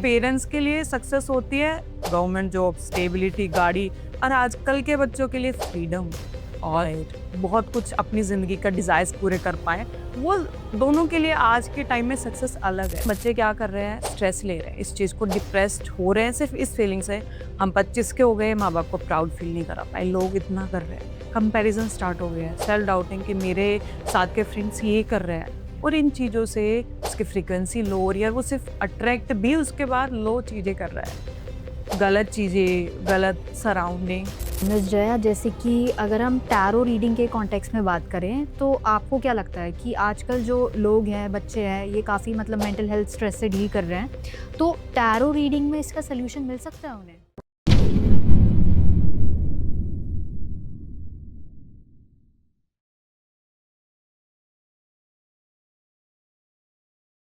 Parents के लिए success होती है गवर्नमेंट जॉब, स्टेबिलिटी, गाड़ी, और आजकल के बच्चों के लिए फ्रीडम और बहुत कुछ अपनी ज़िंदगी का डिज़ायर्स पूरे कर पाएँ। वो दोनों के लिए आज के टाइम में सक्सेस अलग है। बच्चे क्या कर रहे हैं? स्ट्रेस ले रहे हैं, इस चीज़ को डिप्रेस्ड हो रहे हैं सिर्फ़ इस फीलिंग से। हम 25 के हो गए, माँ-बाप को प्राउड फील नहीं करा पाए। लोग इतना कर रहे हैं। कंपैरिज़न स्टार्ट हो गया है, सेल्फ डाउटिंग कि मेरे साथ के फ्रेंड्स ये कर रहे हैं। और इन चीज़ों से उसकी फ्रीक्वेंसी लो हो रही है, वो सिर्फ अट्रैक्ट भी उसके बाद लो चीज़ें कर रहा है, गलत चीज़ें, गलत सराउंडिंग। मिस जया, जैसे कि अगर हम टैरो रीडिंग के कॉन्टेक्स्ट में बात करें तो आपको क्या लगता है कि आजकल जो लोग हैं, बच्चे हैं, ये काफ़ी मतलब मेंटल हेल्थ स्ट्रेस से डील कर रहे हैं, तो टैरो रीडिंग में इसका सोल्यूशन मिल सकता है उन्हें?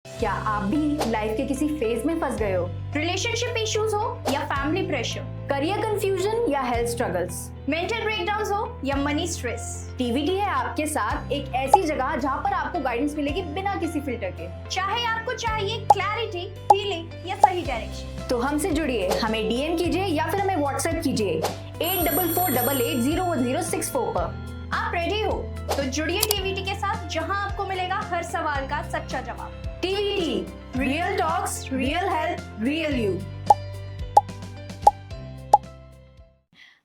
क्या आप भी लाइफ के किसी फेज में फंस गए हो? रिलेशनशिप इश्यूज हो या फैमिली प्रेशर, करियर कंफ्यूजन या हेल्थ स्ट्रगल्स? मेंटल ब्रेकडाउन्स हो या मनी स्ट्रेस, टीवीटी है आपके साथ एक ऐसी जगह जहां पर आपको गाइडेंस मिलेगी बिना किसी फिल्टर के। चाहे आपको चाहिए क्लैरिटी, हीलिंग या सही डायरेक्शन, तो हमसे जुड़िए, हमें डीएम कीजिए या फिर हमें व्हाट्सएप कीजिए 8448801064 पर। आप रेडी हो तो जुड़िए टीवीटी के साथ, जहां आपको मिलेगा हर सवाल का सच्चा जवाब। TVT, real talks, real health, real you.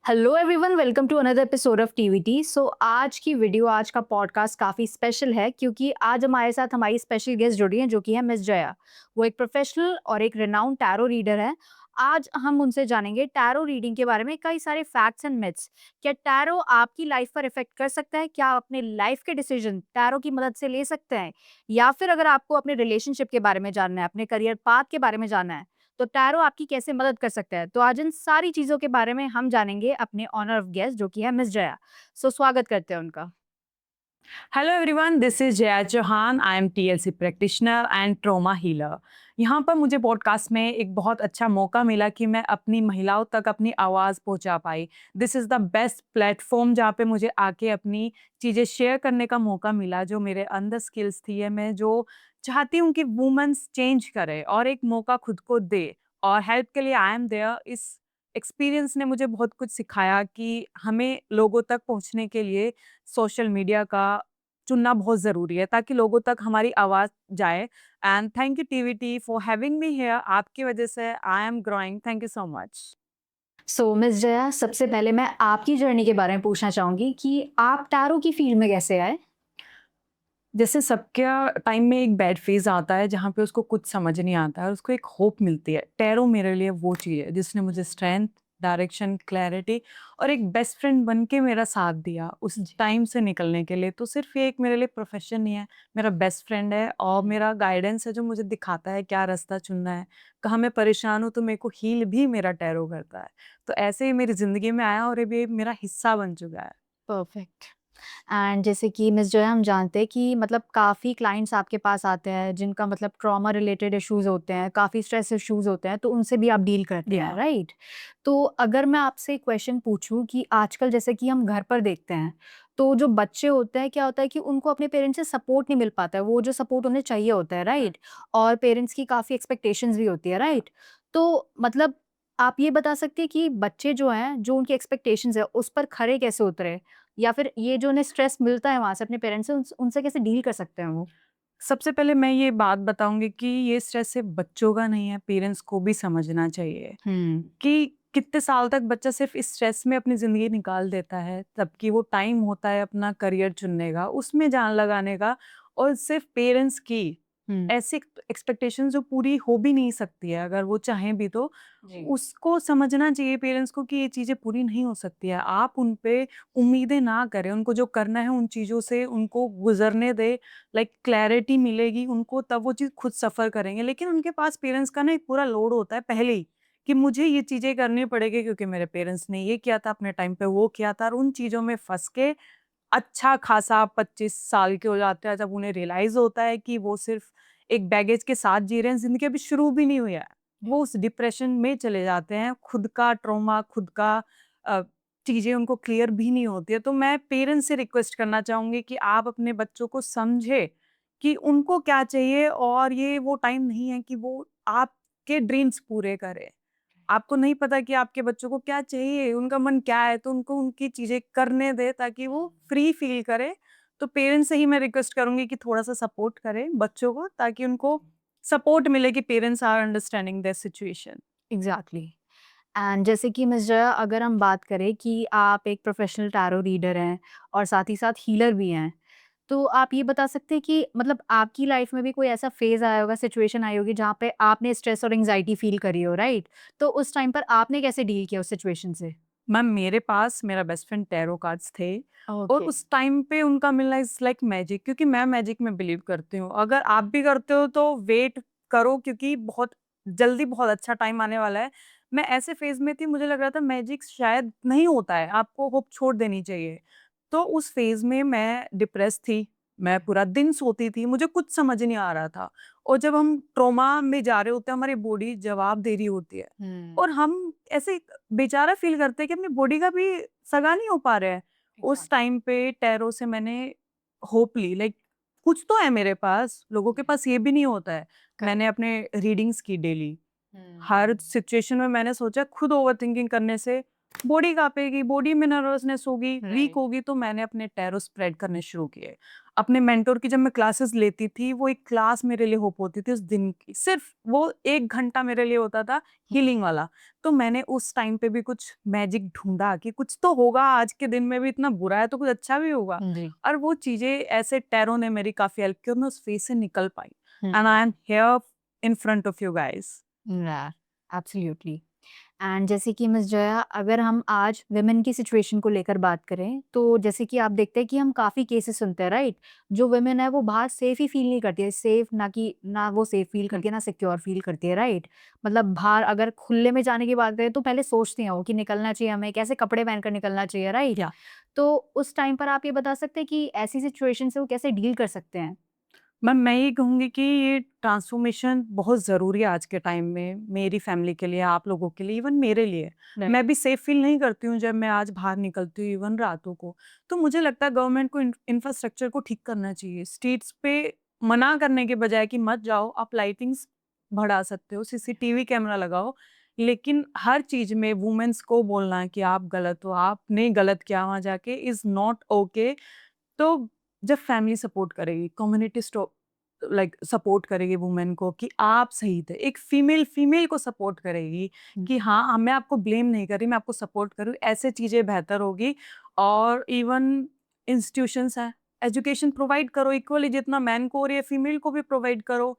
Hello everyone, welcome to another episode of TVT. So आज की वीडियो, आज का पॉडकास्ट काफ़ी स्पेशल है क्योंकि आज हमारे साथ हमारी स्पेशल गेस्ट जुड़ी हैं जो कि है मिस जया। वो एक प्रोफेशनल और एक रिनाउंड टैरो रीडर है। आज हम उनसे जानेंगे टैरो रीडिंग के बारे में कई सारे फैक्ट्स एंड मिथ्स। क्या टैरो आपकी लाइफ पर इफेक्ट कर सकता है? क्या आप अपने लाइफ के डिसीजन टैरो की मदद से ले सकते हैं? या फिर अगर आपको अपने रिलेशनशिप के बारे में जानना है, अपने करियर पाथ के बारे में जानना है, तो टैरो आपकी कैसे मदद कर सकता है? तो आज इन सारी चीज़ों के बारे में हम जानेंगे अपने ऑनर ऑफ गेस्ट जो कि है मिस जया। सो स्वागत करते हैं उनका। Hello everyone, this is Jaya Chauhan. I am TLC practitioner and trauma healer. यहाँ पर मुझे पॉडकास्ट में एक बहुत अच्छा मौका मिला कि मैं अपनी महिलाओं तक अपनी आवाज़ पहुँचा पाई। This is the best platform जहाँ पे मुझे आके अपनी चीज़ें शेयर करने का मौका मिला, जो मेरे अंदर स्किल्स थी है, मैं जो चाहती हूँ कि वुमेन्स चेंज करे और एक मौका खुद को दे और हेल्प के लिए आई एम देयर। इस एक्सपीरियंस ने मुझे बहुत कुछ सिखाया कि हमें लोगों तक पहुँचने के लिए सोशल मीडिया का चुनना बहुत ज़रूरी है ताकि लोगों तक हमारी आवाज़ जाए। And thank you TVT for having me here. आपकी वजह से I am growing. Thank you so much. So miss Jaya, सबसे पहले मैं आपकी जर्नी के बारे में पूछना चाहूँगी कि आप टैरो की फील्ड में कैसे आए? जैसे सबके टाइम में एक बैड फेज़ आता है जहाँ पे उसको कुछ समझ नहीं आता है और उसको एक होप मिलती है। टैरो मेरे लिए वो चीज़ है जिसने मुझे स्ट्रेंथ, डायरेक्शन, क्लैरिटी और एक बेस्ट फ्रेंड बन के मेरा साथ दिया उस जी। टाइम से निकलने के लिए। तो सिर्फ़ ये एक मेरे लिए प्रोफ़ेशन नहीं है, मेरा बेस्ट फ्रेंड है और मेरा गाइडेंस है जो मुझे दिखाता है क्या रास्ता चुनना है। कहाँ मैं परेशान हूँ तो मेरे को हील भी मेरा टैरो करता है। तो ऐसे ही मेरी ज़िंदगी में आया और ये भी मेरा हिस्सा बन चुका है। परफेक्ट। एंड जैसे कि मिस जया, हम जानते हैं कि मतलब काफ़ी क्लाइंट्स आपके पास आते हैं जिनका मतलब ट्रॉमा रिलेटेड इश्यूज़ होते हैं, काफ़ी स्ट्रेस इश्यूज़ होते हैं, तो उनसे भी आप डील करते हैं, या राइट? तो अगर मैं आपसे क्वेश्चन पूछूँ कि आजकल जैसे कि हम घर पर देखते हैं, तो जो बच्चे होते हैं, क्या होता है कि उनको अपने पेरेंट्स से सपोर्ट नहीं मिल पाता है, वो जो सपोर्ट उन्हें चाहिए होता है, राइट? और पेरेंट्स की काफ़ी एक्सपेक्टेशंस भी होती है, राइट? तो मतलब आप ये बता सकते हैं कि बच्चे जो हैं, जो उनकी एक्सपेक्टेशंस है, उस पर खरे कैसे उतरे? या फिर ये जो उन्हें स्ट्रेस मिलता है वहाँ से अपने पेरेंट्स से, उनसे कैसे डील कर सकते हैं वो? सबसे पहले मैं ये बात बताऊँगी कि ये स्ट्रेस सिर्फ़ बच्चों का नहीं है, पेरेंट्स को भी समझना चाहिए हुँ। कि कितने साल तक बच्चा सिर्फ़ इस स्ट्रेस में अपनी ज़िंदगी निकाल देता है, जबकि वो टाइम होता है अपना करियर चुनने का, उसमें जान लगाने का। और सिर्फ़ पेरेंट्स की हुँ। ऐसी एक्सपेक्टेशन जो पूरी हो भी नहीं सकती है, अगर वो चाहें भी तो, जी। उसको समझना चाहिए पेरेंट्स को कि ये चीज़ें पूरी नहीं हो सकती है। आप उन पे उम्मीदें ना करें, उनको जो करना है उन चीज़ों से उनको गुज़रने दें। लाइक क्लैरिटी मिलेगी उनको, तब वो चीज़ खुद सफ़र करेंगे। लेकिन उनके पास पेरेंट्स का ना एक पूरा लोड होता है पहले ही, कि मुझे ये चीज़ें करनी पड़ेगी क्योंकि मेरे पेरेंट्स ने ये किया था, अपने टाइम पे वो किया था, और उन चीज़ों में फँस के अच्छा खासा 25 साल के हो जाते हैं जब उन्हें रियलाइज़ होता है कि वो सिर्फ़ एक बैगेज के साथ जी रहे हैं, ज़िंदगी अभी शुरू भी नहीं हुई है। वो उस डिप्रेशन में चले जाते हैं, खुद का ट्रॉमा, खुद का अ, चीज़ें उनको क्लियर भी नहीं होती है। तो मैं पेरेंट्स से रिक्वेस्ट करना चाहूँगी कि आप अपने बच्चों को समझें कि उनको क्या चाहिए, और ये वो टाइम नहीं है कि वो आपके आपके ड्रीम्स पूरे करे। आपको नहीं पता कि आपके बच्चों को क्या चाहिए, उनका मन क्या है, तो उनको उनकी चीज़ें करने दें ताकि वो फ्री फील करें। तो पेरेंट्स से ही मैं रिक्वेस्ट करूँगी कि थोड़ा-सा सपोर्ट करें बच्चों को, ताकि उनको सपोर्ट मिले कि parents are understanding their situation. Exactly. And जैसे कि मिस जया, अगर हम बात करें कि आप एक प्रोफेशनल टैरो रीडर हैं और साथ ही साथ हीलर भी हैं, तो आप ये बता सकते हैं कि मतलब आपकी लाइफ में भी कोई ऐसा फेज आया होगा, सिचुएशन आई होगी जहाँ पे आपने स्ट्रेस और एंजाइटी फील करी हो, राइट? तो उस टाइम पर आपने कैसे डील किया उस सिचुएशन से? मैम, मेरे पास मेरा बेस्ट फ्रेंड टैरो कार्ड्स थे और ओके। उस टाइम पे उनका मिलना इज़ लाइक मैजिक, क्योंकि मैं मैजिक में बिलीव करती हूँ। अगर आप भी करते हो तो वेट करो, क्योंकि बहुत जल्दी बहुत अच्छा टाइम आने वाला है। मैं ऐसे फ़ेज़ में थी, मुझे लग रहा था मैजिक शायद नहीं होता है, आपको होप छोड़ देनी चाहिए। तो उस फ़ेज़ में मैं डिप्रेस थी, मैं पूरा दिन सोती थी, मुझे कुछ समझ नहीं आ रहा था। और जब हम ट्रॉमा में जा रहे होते हैं, हमारी बॉडी जवाब दे रही होती है हम्म। और हम ऐसे बेचारा फ़ील करते हैं कि अपनी बॉडी का भी सगा नहीं हो पा रहा है। उस एग्जैक्टली। टाइम पे टैरो से मैंने होप ली, लाइक कुछ तो है मेरे पास, लोगों के पास ये भी नहीं होता है। करेक्ट। मैंने अपने रीडिंग्स की डेली। हर हम्म। सिचुएशन में मैंने सोचा खुद ओवरथिंकिंग करने से बॉडी काँपेगी, बॉडी में नर्वसनेस होगी, वीक राइट। होगी, तो मैंने अपने टैरो स्प्रेड करने शुरू किए। अपने मेंटर की जब मैं क्लासेस लेती थी, वो एक क्लास मेरे लिए होप होती थी उस दिन की। सिर्फ़ वो 1 घंटा मेरे लिए होता था हीलिंग वाला। तो मैंने उस टाइम पे भी कुछ मैजिक ढूँढा कि कुछ तो होगा, आज के दिन में भी इतना बुरा है तो कुछ अच्छा भी होगा। जी। और वो चीज़ें ऐसे टैरो ने मेरी काफ़ी हेल्प की और मैं उस फ़ेज़ से निकल पाई। Hmm. And I am here in front of you guys. Yeah absolutely. And जैसे कि मिस जया, अगर हम आज वुमेन की सिचुएशन को लेकर बात करें, तो जैसे कि आप देखते हैं कि हम काफ़ी केसेस सुनते हैं, राइट? जो वुमेन है वो बाहर सेफ ही फील नहीं करती है, सेफ ना कि ना वो सेफ फील हुँ। करती है ना सिक्योर फील करती है, राइट? मतलब बाहर अगर खुले में जाने की बात करें तो पहले सोचती हैं वो कि निकलना चाहिए हमें, कैसे कपड़े पहनकर निकलना चाहिए, राइट? या तो उस टाइम पर आप ये बता सकते हैं कि ऐसी सिचुएशन से वो कैसे डील कर सकते हैं? मैम, मैं ये कहूँगी कि ये ट्रांसफ़ॉर्मेशन बहुत ज़रूरी है आज के टाइम में, मेरी फ़ैमिली के लिए, आप लोगों के लिए, इवन मेरे लिए। राइट। मैं भी सेफ़ फ़ील नहीं करती हूँ जब मैं आज बाहर निकलती हूँ, इवन रातों को। तो मुझे लगता है गवर्नमेंट को इंफ्रास्ट्रक्चर को ठीक करना चाहिए। स्ट्रीट्स पे मना करने के बजाय कि मत जाओ, आप लाइटिंग्स बढ़ा सकते हो, सीसीटीवी कैमरा लगाओ, लेकिन हर चीज़ में वुमेन्स को बोलना कि आप गलत हो, आपने गलत किया वहाँ जाके इज़ नॉट ओके। तो जब फैमिली सपोर्ट करेगी, कम्युनिटी लाइक सपोर्ट करेगी वुमेन को कि आप सही थे, एक फीमेल फीमेल को सपोर्ट करेगी हुँ। कि हाँ, मैं आपको ब्लेम नहीं कर रही, मैं आपको सपोर्ट कर रही हूँ, ऐसे चीज़ें बेहतर होगी। और इवन इंस्टीट्यूशंस हैं, एजुकेशन प्रोवाइड करो इक्वली, जितना मैन को हो रही है, फीमेल को भी प्रोवाइड करो।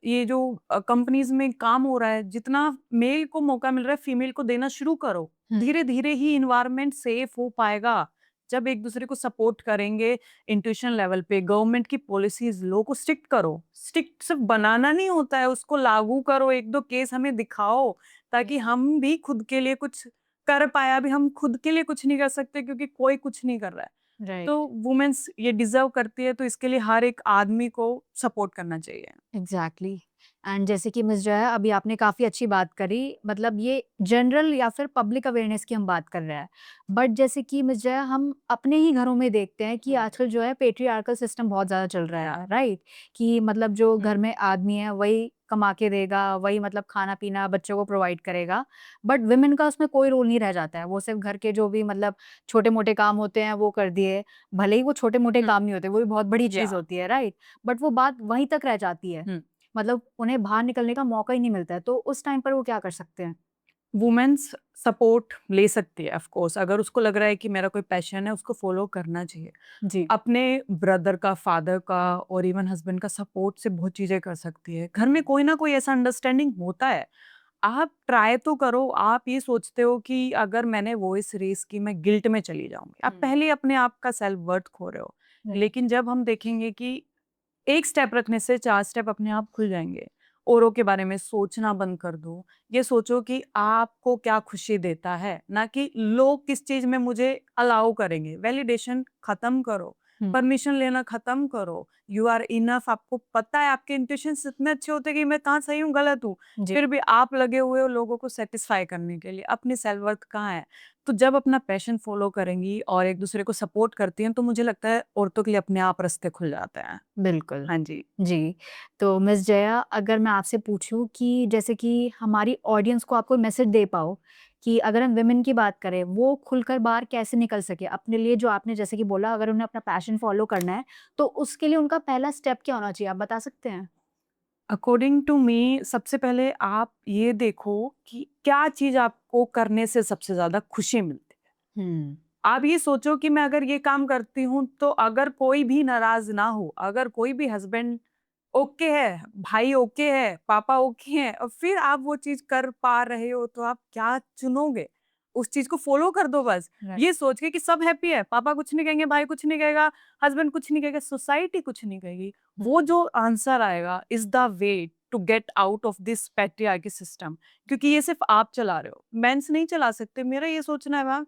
ये जो कंपनीज़ में काम हो रहा है, जितना मेल को मौका मिल रहा है, फीमेल को देना शुरू करो। हुँ। धीरे-धीरे ही एनवायरनमेंट सेफ हो पाएगा। जब एक दूसरे को सपोर्ट करेंगे इंस्टीट्यूशन लेवल पे, गवर्नमेंट की पॉलिसीज लॉ को स्ट्रिक्ट करो। स्ट्रिक्ट सिर्फ बनाना नहीं होता है, उसको लागू करो, 1-2 केस हमें दिखाओ, ताकि हम भी खुद के लिए कुछ कर पाए। अभी हम खुद के लिए कुछ नहीं कर सकते क्योंकि कोई कुछ नहीं कर रहा है। तो राइट। वुमेन्स ये डिज़र्व करती है, तो इसके लिए हर एक आदमी को सपोर्ट करना चाहिए। एग्जैक्टली। एंड जैसे कि मिस जया, अभी आपने काफ़ी अच्छी बात करी, मतलब ये जनरल या फिर पब्लिक अवेयरनेस की हम बात कर रहे हैं, बट जैसे कि मिस जया, हम अपने ही घरों में देखते हैं कि हुँ। आजकल जो है पेट्रियार्कल सिस्टम बहुत ज़्यादा चल रहा या है, राइट? कि मतलब जो हुँ। घर में आदमी है वही कमा के देगा, वही मतलब खाना पीना बच्चों को प्रोवाइड करेगा, बट वुमेन का उसमें कोई रोल नहीं रह जाता है। वो सिर्फ घर के जो भी मतलब छोटे मोटे काम होते हैं वो कर दिए, भले ही वो छोटे मोटे हुँ। काम नहीं होते, वो भी बहुत बड़ी या चीज़ होती है, राइट? बट वो बात वहीं तक रह जाती है, हुँ। मतलब उन्हें बाहर निकलने का मौका ही नहीं मिलता है, तो उस टाइम पर वो क्या कर सकते हैं? वुमेन्स सपोर्ट ले सकती है ऑफ कोर्स, अगर उसको लग रहा है कि मेरा कोई पैशन है, उसको फॉलो करना चाहिए। जी। अपने ब्रदर का, फादर का और इवन हस्बैंड का सपोर्ट से बहुत चीज़ें कर सकती है। घर में कोई ना कोई ऐसा अंडरस्टैंडिंग होता है। आप ट्राई तो करो, आप ये सोचते हो कि अगर मैंने वॉइस रेज़ की, मैं गिल्ट में चली जाऊँगी। आप हुँ। पहले ही अपने आप का सेल्फ वर्थ खो रहे हो। राइट। लेकिन जब हम देखेंगे कि एक स्टेप रखने से 4 स्टेप अपने आप खुल जाएँगे। औरों के बारे में सोचना बंद कर दो। ये सोचो कि आपको क्या खुशी देता है, ना कि लोग किस चीज़ में मुझे अलाउ करेंगे। वैलिडेशन खत्म करो, हुँ। परमिशन लेना खत्म करो। यू आर इनफ, आपको पता है आपके इंट्यूशंस इतने अच्छे होते हैं कि मैं कहाँ सही हूँ, गलत हूँ। जी। फिर भी आप लगे हुए हो लोगों को सैटिस्फाई करने के लिए, अपनी सेल्फ वर्थ कहाँ है? तो जब अपना पैशन फॉलो करेंगी और एक दूसरे को सपोर्ट करती हैं तो मुझे लगता है औरतों के लिए अपने आप रास्ते खुल जाते हैं। बिल्कुल। हाँ जी। जी, तो मिस जया अगर मैं आपसे पूछूँ कि जैसे कि हमारी ऑडियंस को आप कोई मैसेज दे पाओ कि अगर हम वुमेन की बात करें, वो खुलकर बाहर कैसे निकल सके? अपने लिए जो आपने जैसे कि बोला अगर उन्हें अपना पैशन फ़ॉलो करना है, तो उसके लिए उनका पहला स्टेप क्या होना चाहिए? आप बता सकते हैं? अकॉर्डिंग टू मी सबसे पहले आप ये देखो कि क्या चीज़ आपको करने से सबसे ज़्यादा खुशी मिलती है। हुँ, आप ये सोचो कि मैं अगर ये काम करती हूँ तो अगर कोई भी नाराज़ ना हो, अगर कोई भी हस्बैंड ओके है, भाई ओके है, पापा ओके हैं और फिर आप वो चीज़ कर पा रहे हो तो आप क्या चुनोगे? उस चीज़ को फ़ॉलो कर दो बस। राइट। ये सोच के कि सब हैप्पी है, पापा कुछ नहीं कहेंगे, भाई कुछ नहीं कहेगा, हस्बैंड कुछ नहीं कहेगा, सोसाइटी कुछ नहीं कहेगी। वो जो आंसर आएगा is the way to get out of this patriarchy system क्योंकि ये सिर्फ़ आप चला रहे हो, मेंस नहीं चला सकते। मेरा ये सोचना है मैम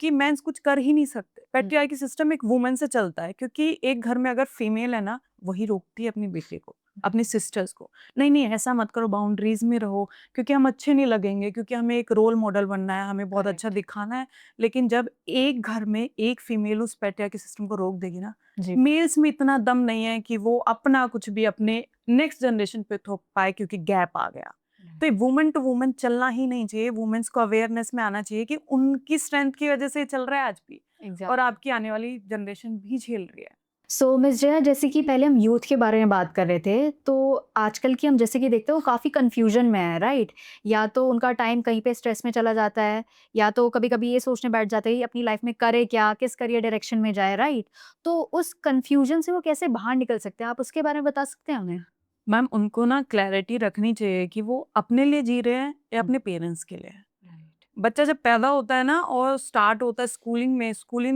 कि मेंस कुछ कर ही नहीं सकते। हुँ, पैट्रियार्की सिस्टम एक वुमन से चलता है क्योंकि एक घर में अगर फीमेल है ना, वही रोकती है अपनी बेटे को, अपनी सिस्टर्स को। नहीं, नहीं ऐसा मत करो, बाउंड्रीज़ में रहो क्योंकि हम अच्छे नहीं लगेंगे, क्योंकि हमें एक रोल मॉडल बनना है, हमें बहुत अच्छा करेक्ट। दिखाना है। लेकिन जब एक घर में एक फीमेल उस पैट्रियार्की सिस्टम को रोक देगी ना, जी। मेल्स में इतना दम नहीं है कि वो अपना कुछ भी अपने नेक्स्ट जनरेशन पे थोप पाए क्योंकि गैप आ गया। तो ये वुमन टू वुमन चलना ही नहीं चाहिए, वुमेन्स को अवेयरनेस में आना चाहिए कि उनकी स्ट्रेंथ की वजह से ये चल रहा है आज भी और एग्ज़ैक्टली। आपकी आने वाली जनरेशन भी झेल रही है। सो मिस जया जैसे कि पहले हम यूथ के बारे में बात कर रहे थे, तो आजकल की हम जैसे कि देखते हैं वो काफ़ी कन्फ्यूजन में है, राइट? या तो उनका टाइम कहीं पे स्ट्रेस में चला जाता है, या तो कभी-कभी ये सोचने बैठ जाते हैं कि अपनी लाइफ में करे क्या, किस करियर डायरेक्शन में जाए, राइट? तो उस कन्फ्यूजन से वो कैसे बाहर निकल सकते हैं? आप उसके बारे में बता सकते हैं हमें? मैम उनको ना क्लैरिटी रखनी चाहिए कि वो अपने लिए जी रहे हैं या हुँ, अपने पेरेंट्स के लिए। राइट। बच्चा जब पैदा होता है ना और स्टार्ट होता है स्कूलिंग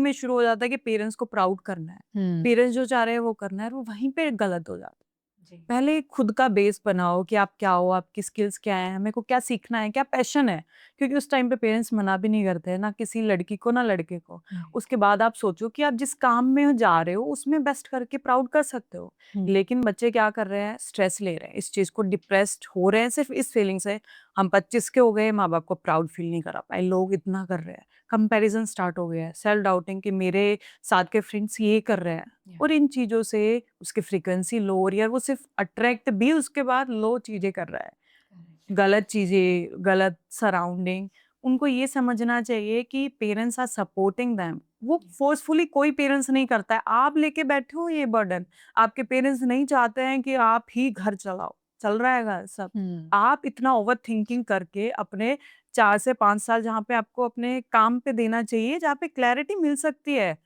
में शुरू हो जाता है कि पेरेंट्स को प्राउड करना है। हुँ, पेरेंट्स जो चाह रहे हैं वो करना है और वो वहीं पे गलत हो जाता है। जी। पहले खुद का बेस बनाओ कि आप क्या हो, आपकी स्किल्स क्या हैं, हमें को क्या सीखना है, क्या पैशन है। क्योंकि उस टाइम पे पेरेंट्स मना भी नहीं करते हैं, ना किसी लड़की को, ना लड़के को। राइट। उसके बाद आप सोचो कि आप जिस काम में जा रहे हो, उसमें बेस्ट करके प्राउड कर सकते हो। हुँ, लेकिन बच्चे क्या कर रहे हैं, स्ट्रेस ले रहे हैं, इस चीज़ को डिप्रेस्ड हो रहे हैं सिर्फ़ इस फीलिंग से, हम 25 के हो गए, माँ-बाप को प्राउड फ़ील नहीं करा पाए, लोग इतना कर रहे हैं। कंपैरिज़न स्टार्ट हो गया है, सेल्फ डाउटिंग कि मेरे साथ के फ्रेंड्स ये कर रहे हैं। या और इन चीज़ों से उसकी फ्रीक्वेंसी लो हो रही है और वो सिर्फ अट्रैक्ट भी उसके बाद लो चीज़ें कर रहा है। करेक्ट। गलत चीज़ें, गलत सराउंडिंग, उनको ये समझना चाहिए कि पेरेंट्स आर सपोर्टिंग देम। वो फ़ोर्सफुली कोई पेरेंट्स नहीं करता है, आप लेके बैठे हो ये बर्डन। आपके पेरेंट्स नहीं चाहते हैं कि आप ही घर चलाओ, चल रहा है घर सब। हुँ, आप इतना ओवरथिंकिंग करके अपने 4 से 5 साल जहाँ पे आपको अपने काम पे देना चाहिए, जहाँ पे क्लैरिटी मिल सकती है।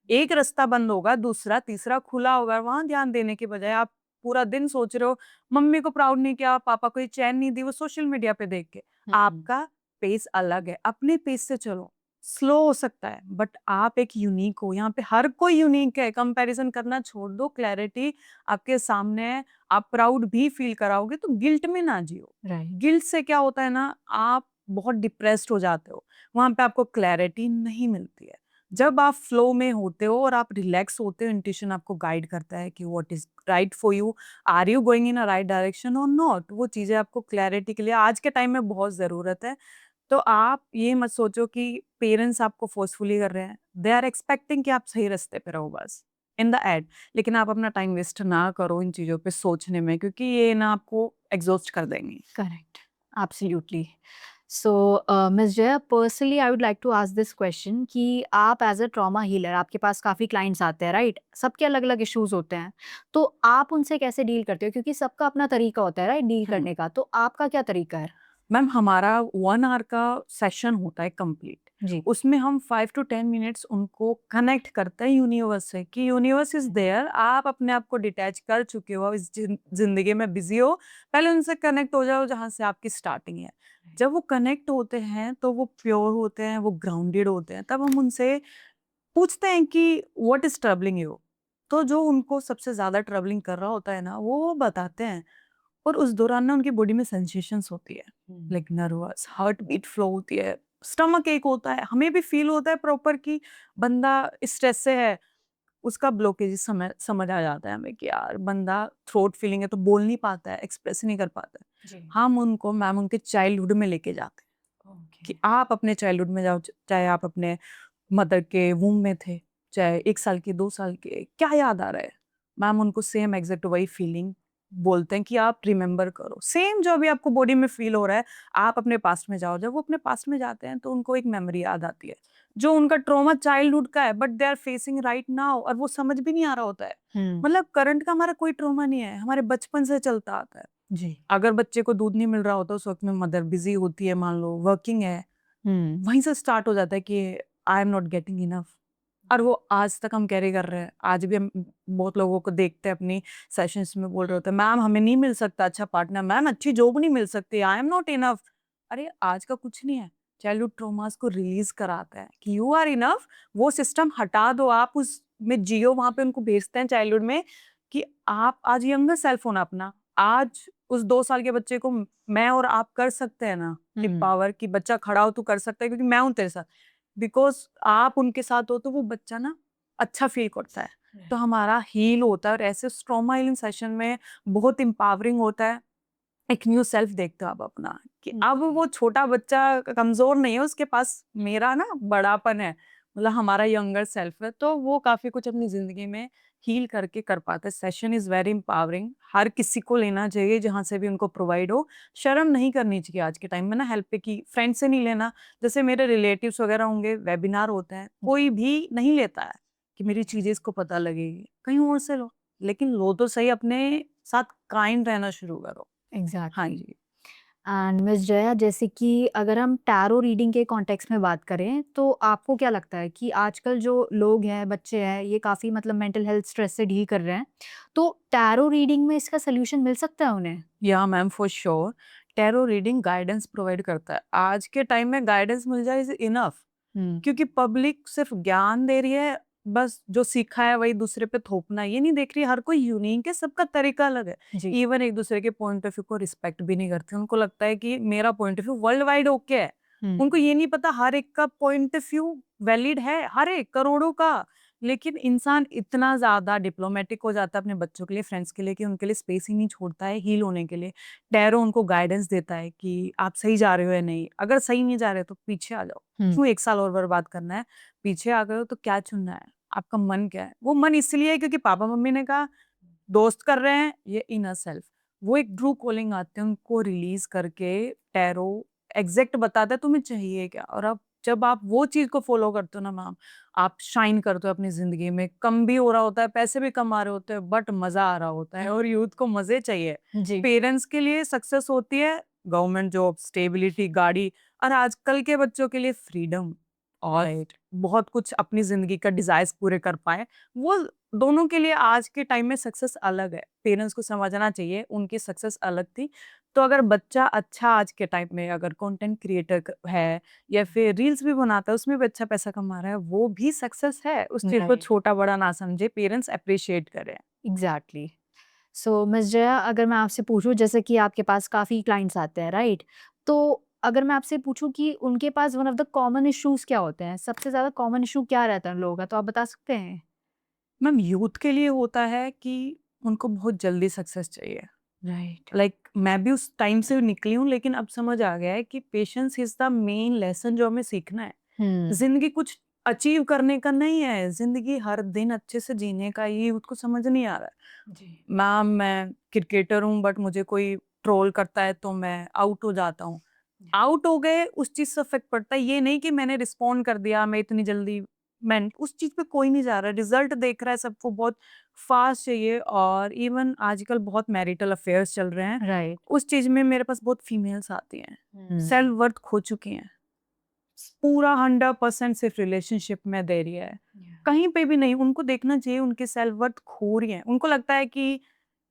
एक रास्ता बंद होगा, दूसरा, तीसरा खुला होगा, वहाँ ध्यान देने के बजाय आप पूरा दिन सोच रहे हो, मम्मी को प्राउड नहीं किया, पापा को ये चैन नहीं दी, वो सोशल मीडिया पे देख के। हुँ, आपका पेस अलग है, अपने पेस से चलो। स्लो हो सकता है, बट आप एक यूनिक हो, यहाँ पे हर कोई यूनिक है, कंपैरिज़न करना छोड़ दो, क्लैरिटी आपके सामने है, आप प्राउड भी फ़ील कराओगे तो गिल्ट में ना जियो। राइट। गिल्ट से क्या होता है ना, आप बहुत डिप्रेस्ड हो जाते हो, वहाँ पे आपको क्लैरिटी नहीं मिलती है। जब आप फ्लो में होते हो और आप रिलैक्स होते हो, इंट्यूशन आपको गाइड करता है कि what is right for you, are you going in a right direction और नॉट? वो चीज़ें आपको क्लैरिटी के लिए आज के टाइम में बहुत ज़रूरत है। तो आप ये मत सोचो कि पेरेंट्स आपको फोर्सफुली कर रहे हैं। दे आर एक्सपेक्टिंग कि आप सही रास्ते पे रहो बस, इन द एंड। लेकिन आप अपना टाइम वेस्ट ना करो इन चीज़ों पे सोचने में क्योंकि ये ना आपको एग्ज़ॉस्ट कर देंगी। Correct. Absolutely. So miss Jaya personally I would like to ask this question कि आप एज अ ट्रॉमा हीलर आपके पास काफ़ी क्लाइंट्स आते हैं राइट सबके अलग अलग इश्यूज होते हैं तो आप उनसे कैसे डील करते हो क्योंकि सबका अपना तरीका होता है राइट डील हुँ। करने का तो आपका क्या तरीका है मैम हमारा 1 आवर का सेशन होता है कंप्लीट। जी उसमें हम 5 टू 10 मिनट्स उनको कनेक्ट करते हैं यूनिवर्स से कि यूनिवर्स इज़ देयर, आप अपने आप को डिटैच कर चुके हो, इस ज़िंदगी में बिज़ी हो, पहले उनसे कनेक्ट हो जाओ जहाँ से आपकी स्टार्टिंग है। जब वो कनेक्ट होते हैं, तो वो प्योर होते हैं, वो ग्राउंडेड होते हैं, तब हम उनसे पूछते हैं कि व्हाट इज़ ट्रबलिंग यू? तो जो उनको सबसे ज़्यादा ट्रबलिंग कर रहा होता है ना, वो बताते हैं। और उस दौरान ना उनकी बॉडी में सेंसेशंस होती है, like nervous, heart beat flow होती है, स्टमक एक होता है, हमें भी फील होता है प्रॉपर कि बंदा स्ट्रेस से है, उसका ब्लॉकेज समझ समझ आ जाता है हमें कि यार बंदा थ्रोट फीलिंग है तो बोल नहीं पाता है, एक्सप्रेस नहीं कर पाता है। जी हम उनको मैम उनके चाइल्डहुड में लेके जाते हैं। कि आप अपने चाइल्डहुड में जाओ, चाहे आप अपने मदर के वूम में थे, चाहे 1 साल के, 2 साल के, क्या याद आ रहा है? मैम उनको सेम एग्ज़ैक्ट वही फीलिंग बोलते हैं कि आप रिमेंबर करो। सेम जो अभी आपको बॉडी में फ़ील हो रहा है, आप अपने पास्ट में जाओ। जब वो अपने पास्ट में जाते हैं तो उनको एक मेमोरी याद आती है, जो उनका ट्रॉमा चाइल्डहुड का है but they are facing right now, और वो समझ भी नहीं आ रहा होता है। हुँ। मतलब करंट का हमारा कोई ट्रॉमा नहीं है, हमारे बचपन से चलता आता है। जी। अगर बच्चे को दूध नहीं मिल रहा होता उस वक़्त में, मदर बिज़ी होती है, मान लो वर्किंग है, हुँ। वहीं से स्टार्ट हो जाता है कि I am not getting enough, और वो आज तक हम कैरी कर रहे हैं। आज भी हम बहुत लोगों को देखते हैं अपनी सेशंस में बोल रहे होते हैं, मैम हमें नहीं मिल सकता अच्छा पार्टनर, मैम अच्छी जॉब नहीं मिल सकती, आई एम नॉट इनफ। अरे आज का कुछ नहीं है, चाइल्डहुड ट्रॉमास को रिलीज कराता है कि यू आर इनफ। वो सिस्टम हटा दो, आप उसमें जियो, वहां पे उनको भेजते हैं चाइल्डहुड में कि आप आज यंगर सेल्फ होना अपना। आज उस 2 साल के बच्चे को मैं और आप कर सकते हैं ना कि हुँ। पावर की बच्चा खड़ा हो तो कर सकता है, क्योंकि मैं हूं तेरे साथ। बिकॉज आप उनके साथ हो तो वो बच्चा ना अच्छा फील करता है, तो हमारा हील होता है। और ऐसे ट्रॉमा हीलिंग सेशन में बहुत एम्पावरिंग होता है। एक न्यू सेल्फ देखते हो आप अपना, कि अब वो छोटा बच्चा कमजोर नहीं है, उसके पास मेरा ना बड़ापन है, मतलब हमारा यंगर सेल्फ है, तो वो काफी कुछ अपनी जिंदगी में हील करके कर पाते हैं। सेशन इज वेरी एम्पावरिंग, हर किसी को लेना चाहिए जहाँ से भी उनको प्रोवाइड हो। शर्म नहीं करनी चाहिए आज के टाइम में ना हेल्प पे, की फ्रेंड से नहीं लेना। जैसे मेरे रिलेटिव्स वगैरह होंगे, वेबिनार होता है, कोई भी नहीं लेता है कि मेरी चीजें इसको पता लगेगी, कहीं और से लो, लेकिन लो तो सही, अपने साथ काइंड रहना शुरू करो। हाँ एग्ज़ैक्टली। जी। एंड मिस जया, जैसे कि अगर हम टैरो रीडिंग के कॉन्टेक्स्ट में बात करें, तो आपको क्या लगता है कि आजकल जो लोग हैं, बच्चे हैं, ये काफ़ी मतलब मेंटल हेल्थ स्ट्रेस से डील कर रहे हैं, तो टैरो रीडिंग में इसका सॉल्यूशन मिल सकता है उन्हें? या ma'am for sure, tarot reading guidance provide करता है। आज के टाइम में गाइडेंस मिल जाए इज इनफ, हुँ। क्योंकि पब्लिक सिर्फ ज्ञान दे रही है, बस जो सीखा है वही दूसरे पे थोपना ये नहीं देख रही। हर कोई यूनिक है, सबका तरीका अलग है। जी। इवन एक दूसरे के पॉइंट ऑफ व्यू को रिस्पेक्ट भी नहीं करते। उनको लगता है कि मेरा point of view world wide okay है। हुँ। उनको ये नहीं पता हर एक का पॉइंट ऑफ व्यू वैलिड है, हर एक करोड़ों का। लेकिन इंसान इतना ज्यादा डिप्लोमेटिक हो जाता है अपने बच्चों के लिए, फ्रेंड्स के लिए, कि उनके लिए स्पेस ही नहीं छोड़ता है हील होने के लिए। टैरो उनको गाइडेंस देता है कि आप सही जा रहे हो या नहीं। अगर सही नहीं जा रहे तो पीछे आ जाओ, हुँ। क्यों 1 साल और बर्बाद करना है? पीछे आ गए हो तो क्या चुनना है? आपका मन क्या है? वो मन इसलिए है क्योंकि पापा मम्मी ने कहा, दोस्त कर रहे हैं, ये इनर सेल्फ। वो एक ट्रू कॉलिंग आते हैं, उनको रिलीज करके टैरो एग्जैक्ट बताता है तुम्हें चाहिए क्या। और अब जब आप वो चीज को फॉलो करते हो ना मैम, आप शाइन करते हो अपनी जिंदगी में। कम भी हो रहा होता है, पैसे भी कम आ रहे होते हैं, बट मजा आ रहा होता है, और यूथ को मजे चाहिए। जी। पेरेंट्स के लिए सक्सेस होती है गवर्नमेंट जॉब, स्टेबिलिटी, गाड़ी, और आजकल के बच्चों के लिए फ्रीडम, और बहुत कुछ अपनी जिंदगी का डिजायर्स पूरे कर पाए। वो दोनों के लिए आज के टाइम में सक्सेस अलग है। पेरेंट्स को समझना चाहिए उनकी सक्सेस अलग थी। तो अगर बच्चा अच्छा आज के टाइम में अगर कंटेंट क्रिएटर है, या फिर रील्स भी बनाता है, उसमें भी अच्छा पैसा कमा रहा है, वो भी सक्सेस है। उस चीज को राइट। छोटा बड़ा ना समझे, पेरेंट्स अप्रिशिएट करें। एग्ज़ैक्टली। सो मिस जया, अगर मैं आपसे पूछूँ, जैसे कि आपके पास काफ़ी क्लाइंट्स आते हैं, राइट? तो अगर मैं आपसे पूछूँ कि उनके पास one of the common issues क्या होते हैं? सबसे ज़्यादा कॉमन इश्यू क्या रहता है उन लोगों का? तो आप बता सकते हैं? मैम यूथ के लिए होता है कि उनको बहुत जल्दी सक्सेस चाहिए। राइट। लाइक मैं भी उस टाइम से निकली हूँ, लेकिन अब समझ आ गया है कि patience is the main lesson जो हमें सीखना है। हुँ। जिंदगी कुछ अचीव करने का नहीं है, जिंदगी हर दिन अच्छे से जीने का। ये उसको समझ नहीं आ रहा है। जी। मैम मैं क्रिकेटर हूँ, बट मुझे कोई ट्रोल करता है तो मैं आउट हो जाता हूँ। आउट हो गए, उस चीज से इफेक्ट पड़ता है। ये नहीं कि मैंने रिस्पॉन्ड कर दिया, मैं इतनी जल्दी, मैं उस चीज पे कोई नहीं जा रहा। रिजल्ट देख रहा है, सबको बहुत फास्ट चाहिए। और इवन आजकल बहुत मैरिटल अफेयर्स चल रहे हैं, राइट। उस चीज में मेरे पास बहुत फीमेल्स आती हैं, हुँ। सेल्फ वर्थ खो चुकी हैं, पूरा 100% सिर्फ रिलेशनशिप में दे रही है, कहीं पे भी नहीं। उनको देखना चाहिए, उनकी सेल्फ वर्थ खो रही है। उनको लगता है कि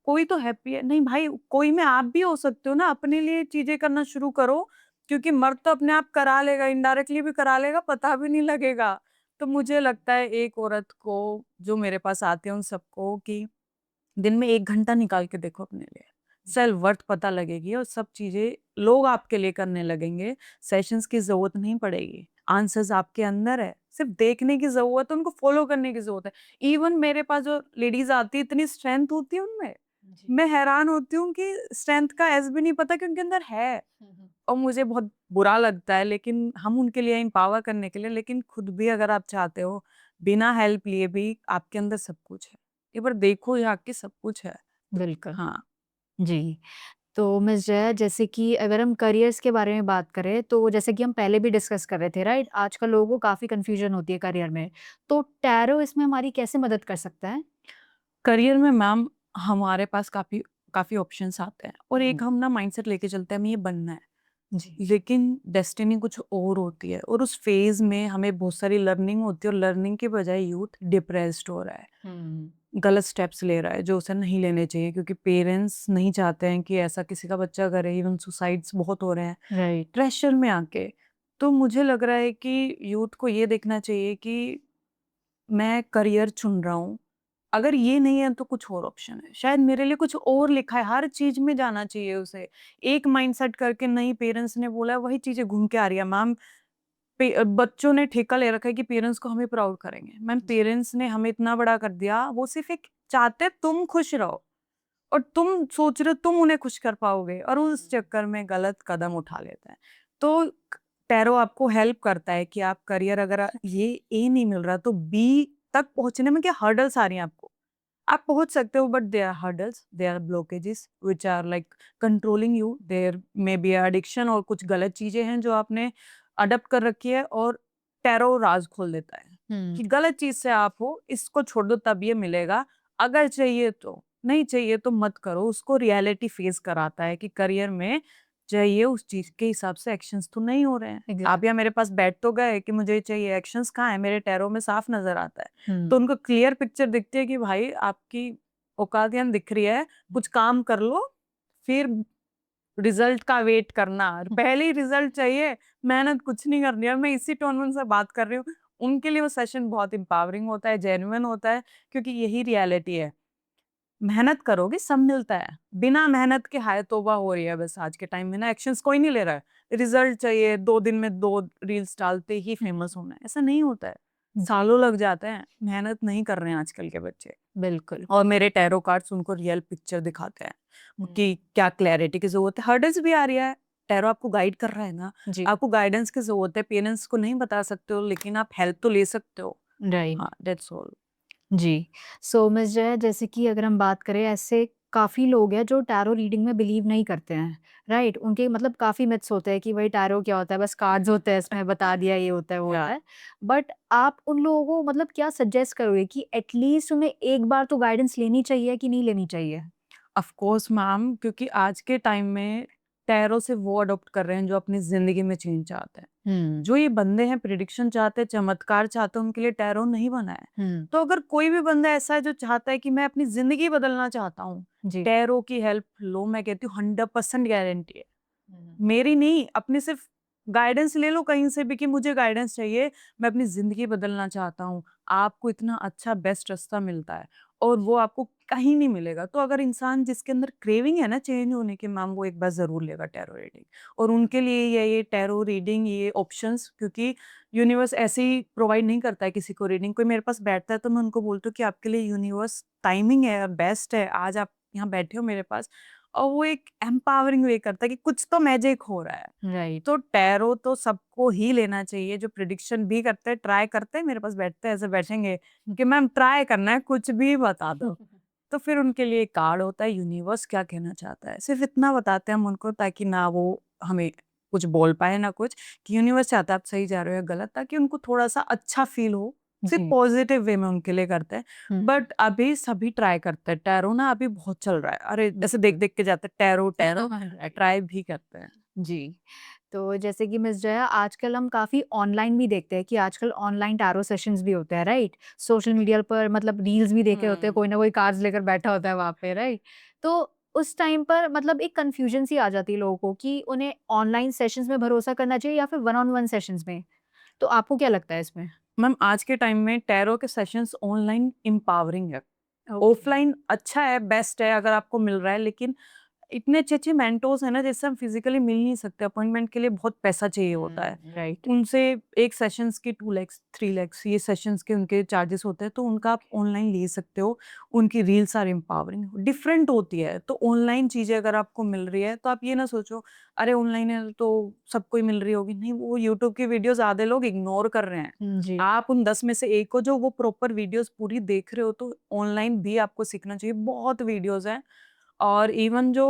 कोई तो हैप्पी है, नहीं भाई, कोई में आप भी हो सकते हो ना। अपने लिए चीजें करना शुरू करो, क्योंकि मर्द तो अपने आप करा लेगा, इनडायरेक्टली भी करा लेगा, पता भी नहीं लगेगा। तो मुझे लगता है एक औरत को जो मेरे पास आते हैं उन सबको, कि दिन में 1 घंटा निकाल के देखो अपने लिए, सेल्फ वर्थ पता लगेगी, और सब चीजें लोग आपके लिए करने लगेंगे। सेशंस की जरूरत नहीं पड़ेगी, आंसर्स आपके अंदर है, सिर्फ देखने की जरूरत है, उनको फॉलो करने की जरूरत है। इवन मेरे पास जो लेडीज आती है, इतनी स्ट्रेंथ होती है उनमें, जी। मैं हैरान होती हूँ कि स्ट्रेंथ का एस भी नहीं पता कि उनके अंदर है। और मुझे बहुत बुरा लगता है, लेकिन हम उनके लिए एम्पावर करने के लिए, लेकिन खुद भी अगर आप चाहते हो, बिना हेल्प लिए भी आपके अंदर सब कुछ है। एक बार देखो जाके सब कुछ है। बिल्कुल। हाँ। जी। तो मिस जया, जैसे कि अगर हम करियर्स के बारे में बात करें, तो जैसे कि हम पहले भी डिस्कस कर रहे थे, राइट? आजकल लोगों को काफ़ी कन्फ्यूज़न होती है करियर में। तो टैरो इसमें हमारी कैसे मदद कर सकता है? करियर में मैम हमारे पास काफ़ी काफ़ी ऑप्शंस आते हैं और एक हुँ। हम ना माइंडसेट लेके चलते हैं हमें ये बनना है। जी। लेकिन डेस्टिनी कुछ और होती है और उस फेज़ में हमें बहुत सारी लर्निंग होती है और लर्निंग के बजाय यूथ डिप्रेस्ड हो रहा है। हुँ। गलत स्टेप्स ले रहा है जो उसे नहीं लेने चाहिए, क्योंकि पेरेंट्स नहीं चाहते हैं कि ऐसा किसी का बच्चा करे। इवन सुसाइड्स बहुत हो रहे हैं राइट। प्रेशर में आके। तो मुझे लग रहा है कि यूथ को ये देखना चाहिए कि मैं करियर चुन रहा हूँ, अगर ये नहीं है तो कुछ और ऑप्शन है, शायद मेरे लिए कुछ और लिखा है, हर चीज़ में जाना चाहिए उसे। एक माइंडसेट करके नहीं, पेरेंट्स ने बोला है वही चीज़ें घूम के आ रही है मैम। बच्चों ने ठेका ले रखा है कि पेरेंट्स को हमें प्राउड करेंगे। मैम जी। पेरेंट्स ने हमें इतना बड़ा कर दिया, वो सिर्फ़ एक चाहते हैं तुम खुश रहो और तुम सोच रहे हो तुम उन्हें खुश कर पाओगे और उस चक्कर में गलत कदम उठा लेते हैं। तो टैरो आपको हेल्प करता है कि आप करियर अगर ये ए नहीं मिल रहा तो बी तक पहुँचने में क्या हर्डल्स आ रही हैं आपको। आप पहुँच सकते हो but there are hurdles, there are blockages which are like controlling you. There may be addiction और कुछ गलत चीज़ें हैं जो आपने अडॉप्ट कर रखी है और टैरो राज़ खोल देता है हुँ। कि गलत चीज़ से आप हो, इसको छोड़ दो तब ये मिलेगा, अगर चाहिए तो, नहीं चाहिए तो मत करो। उसको रियलिटी फेस कराता है कि करियर में चाहिए उस चीज़ के हिसाब से एक्शंस तो नहीं हो रहे हैं। आप एग्ज़ैक्ट। यहाँ मेरे पास बैठ तो गए कि मुझे ये चाहिए, एक्शंस कहाँ हैं? मेरे टैरो में साफ नज़र आता है। हुँ। तो उनको क्लियर पिक्चर दिखती है कि भाई आपकी औकात यहाँ दिख रही है, कुछ काम कर लो, फिर रिजल्ट का वेट करना। पहले ही रिजल्ट चाहिए, मेहनत कुछ नहीं करनी है। और मैं इसी टोन में उनसे बात कर रही हूँ। उनके लिए वो सेशन बहुत एम्पावरिंग होता है, जेन्युइन होता है, क्योंकि यही रियलिटी है। मेहनत करोगे सब मिलता है। बिना मेहनत के हाय तौबा हो रही है बस आज के टाइम में ना, एक्शंस कोई नहीं ले रहा है। रिजल्ट चाहिए, 2 दिन में 2 रील्स डालते ही फेमस होना है, ऐसा नहीं होता है। जी। सालों लग जाते हैं, मेहनत नहीं कर रहे हैं आजकल के बच्चे। बिल्कुल। और मेरे टैरो कार्ड्स उनको रियल पिक्चर दिखाते हैं हुँ। कि क्या क्लैरिटी की ज़रूरत है। हर्डल्स भी आ रही है, टैरो आपको गाइड कर रहा है ना, जी। आपको गाइडेंस की ज़रूरत है। पेरेंट्स को नहीं बता सकते हो, लेकिन आप हेल्प तो ले सकते हो। राइट। हाँ, दैट्स ऑल। जी। सो मिस जया, जैसे कि अगर हम बात करें, ऐसे काफ़ी लोग हैं जो टैरो रीडिंग में बिलीव नहीं करते हैं, राइट? उनके मतलब काफ़ी मिथ्स होते हैं कि भई टैरो क्या होता है, बस कार्ड्स होते हैं, इसमें बता दिया ये होता है, वो या होता है। बट आप उन लोगों को मतलब क्या सजेस्ट करोगे कि एटलीस्ट उन्हें एक बार तो गाइडेंस लेनी चाहिए कि नहीं लेनी चाहिए? ऑफ कोर्स मैम, क्योंकि आज के टाइम में टैरो से वो अडॉप्ट कर रहे हैं जो अपनी ज़िंदगी में चेंज चाहते हैं। हुँ। जो ये बंदे हैं प्रिडिक्शन चाहते हैं, चमत्कार चाहते हैं, उनके लिए टैरो नहीं बना है। हुँ। तो अगर कोई भी बंदा ऐसा है जो चाहता है कि मैं अपनी ज़िंदगी बदलना चाहता हूँ, जी। टैरो की हेल्प लो। मैं कहती हूँ 100% गारंटी है। हुँ। मेरी नहीं, अपनी सिर्फ गाइडेंस ले लो कहीं से भी कि मुझे गाइडेंस चाहिए, मैं अपनी ज़िंदगी बदलना चाहता हूँ। आपको इतना अच्छा बेस्ट रास्ता मिलता है और वो आपको कहीं नहीं मिलेगा। तो अगर इंसान जिसके अंदर क्रेविंग है ना चेंज होने की मैम, वो एक बार ज़रूर लेगा टैरो रीडिंग। और उनके लिए ये टैरो रीडिंग, ये ऑप्शंस, क्योंकि यूनिवर्स ऐसे ही प्रोवाइड नहीं करता है किसी को रीडिंग। कोई मेरे पास बैठता है तो मैं उनको बोलती हूँ कि आपके लिए यूनिवर्स टाइमिंग है, बेस्ट है, आज आप यहाँ बैठे हो मेरे पास। और वो एक एम्पावरिंग वे करता है कि कुछ तो मैजिक हो रहा है। राइट। तो टैरो तो सबको ही लेना चाहिए, जो प्रिडिक्शन भी करते हैं, ट्राई करते हैं, मेरे पास बैठते हैं, ऐसे बैठेंगे कि मैम ट्राई करना है, कुछ भी बता दो। तो फिर उनके लिए एक कार्ड होता है, यूनिवर्स क्या कहना चाहता है, सिर्फ़ इतना बताते हैं हम उनको, ताकि ना वो हमें कुछ बोल पाए ना कुछ, कि यूनिवर्स चाहता है आप सही जा रहे हो या गलत, ताकि उनको थोड़ा-सा अच्छा फ़ील हो। सिर्फ़ जी। पॉज़िटिव वे में उनके लिए करते हैं। हुँ। बट अभी सभी ट्राई करते हैं, टैरो ना अभी बहुत चल रहा है। अरे! ऐसे देख-देख के जाते हैं टैरो, टैरो ट्राई भी करते हैं। जी। तो जैसे कि मिस जया, आजकल हम काफ़ी ऑनलाइन भी देखते हैं कि आजकल ऑनलाइन टैरो सेशंस भी होते हैं, राइट? सोशल मीडिया पर मतलब रील्स भी देखे होते हैं, हुँ। कोई ना कोई कार्ड्स लेकर बैठा होता है वहाँ पे, राइट? तो उस टाइम पर मतलब एक कन्फ्यूजन सी आ जाती है लोगों को कि उन्हें ऑनलाइन सेशंस में भरोसा करना चाहिए या फिर वन ऑन वन सेशंस में। तो आपको क्या लगता है इसमें? मैम आज के टाइम में टैरो के सेशंस ऑनलाइन एम्पावरिंग है। ओके। ऑफलाइन अच्छा है, बेस्ट है अगर आपको मिल रहा है, लेकिन इतने अच्छे-अच्छे मेंटोर्स हैं ना जिससे हम फिज़िकली मिल नहीं सकते, अपॉइंटमेंट के लिए बहुत पैसा चाहिए होता है। राइट। उनसे एक सेशंस के 2 लैक्स 3 लैक्स ये सेशंस के उनके चार्जेस होते हैं, तो उनका आप ऑनलाइन ले सकते हो। उनकी रील्स आर एम्पावरिंग, डिफरेंट होती है। तो ऑनलाइन चीज़ें अगर आपको मिल रही है तो आप ये ना सोचो अरे ऑनलाइन है तो सबको ही मिल रही होगी, नहीं वो यूट्यूब की वीडियोज़ आधे लोग इग्नोर कर रहे हैं। जी। आप उन 10 में से 1 को जो वो प्रॉपर वीडियोज़ पूरी देख रहे हो, तो ऑनलाइन भी आपको सीखना चाहिए। बहुत वीडियोज़ हैं और इवन जो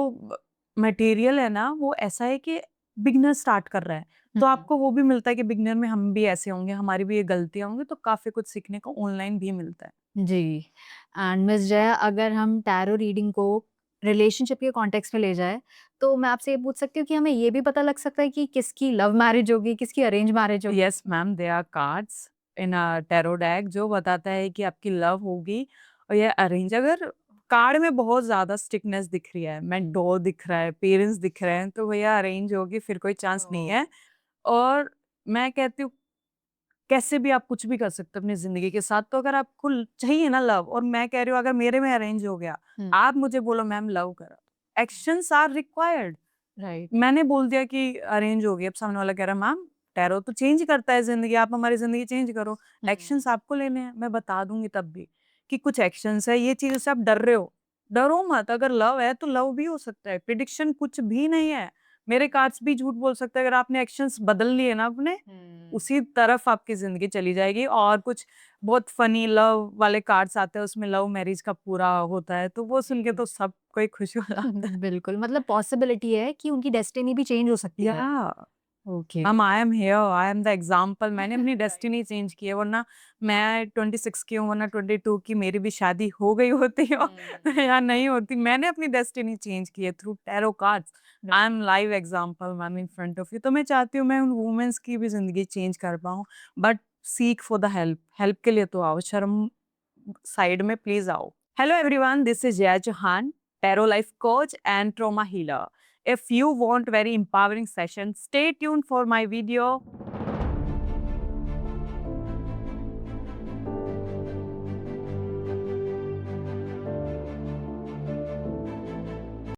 मटेरियल है ना वो ऐसा है कि बिगिनर स्टार्ट कर रहा है, तो आपको वो भी मिलता है कि बिगिनर में हम भी ऐसे होंगे, हमारी भी ये गलतियाँ होंगी, तो काफ़ी कुछ सीखने को ऑनलाइन भी मिलता है। जी। एंड मिस जया, अगर हम टैरो रीडिंग को रिलेशनशिप के कॉन्टेक्स्ट में ले जाए, तो मैं आपसे ये पूछ सकती हूँ कि हमें ये भी पता लग सकता है कि किसकी लव मैरिज होगी, किसकी अरेंज मैरिज होगी? Yes ma'am, there are cards in a tarot deck जो बताता है कि आपकी लव होगी और ये अरेंज। अगर कार्ड में बहुत ज़्यादा स्टिकनेस दिख रही है, मेंटोर दिख रहा है, पेरेंट्स दिख रहे हैं, तो भैया अरेंज होगी, फिर कोई चांस नहीं है। और मैं कहती हूँ कैसे भी आप कुछ भी कर सकते हो अपनी ज़िंदगी के साथ, तो अगर आपको चाहिए ना लव, और मैं कह रही हूँ अगर मेरे में अरेंज हो गया, हुँ। आप मुझे बोलो मैम लव करो, एक्शंस आर रिक्वायर्ड। राइट। मैंने बोल दिया कि अरेंज हो गई, अब सामने वाला कह रहा है मैम टैरो तो चेंज करता है ज़िंदगी, आप हमारी ज़िंदगी चेंज करो। एक्शंस आपको लेने हैं, मैं बता दूँगी तब भी कि कुछ एक्शंस है, ये चीज़ से आप डर रहे हो, डरो मत। अगर लव है तो लव भी हो सकता है, प्रिडिक्शन कुछ भी नहीं है। मेरे कार्ड्स भी झूठ बोल सकते हैं, अगर आपने एक्शंस बदल लिए ना अपने, उसी तरफ आपकी ज़िंदगी चली जाएगी। और कुछ बहुत फ़नी लव वाले कार्ड्स आते हैं, उसमें लव मैरिज का पूरा होता है, तो वो सुन के तो सब कोई खुश हो जाता है। बिल्कुल, मतलब पॉसिबिलिटी है कि उनकी डेस्टिनी भी चेंज हो सकती है। या okay. Ma'am I am here, I am the example. मैंने अपनी डेस्टिनी चेंज की है, वरना मैं 26 की हूँ, वरना 22 की मेरी भी शादी हो गई होती या नहीं होती। मैंने अपनी डेस्टिनी चेंज की है through tarot cards. I am live example ma'am in front of you. तो मैं चाहती हूँ मैं उन वुमेन्स की भी जिंदगी चेंज कर पाऊँ, but seek for the help. Help के लिए तो आओ, शर्म साइड में प्लीज आओ। Hello everyone, this is Jaya Chauhan, tarot life coach and trauma healer. If you want very empowering session, stay tuned for my video